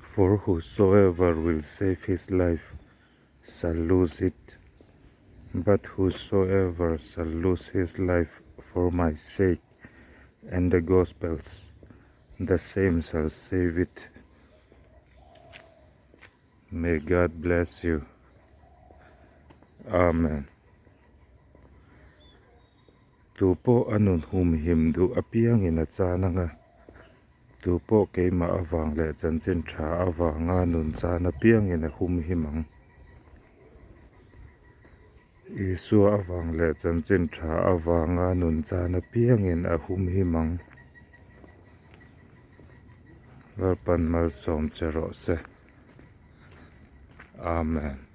For whosoever will save his life shall lose it, but whosoever shall lose his life for my sake and the gospel's, the same shall save it. May God bless you. Amen. Tupo anun humhim du apiang in at sana nga. Tupo kay maavang le janjin tra avang anun sana piang in a humhimang. Isu avang le janjin tra avang anun sana piang in a humhimang. Lalpan malsawm se. Amen.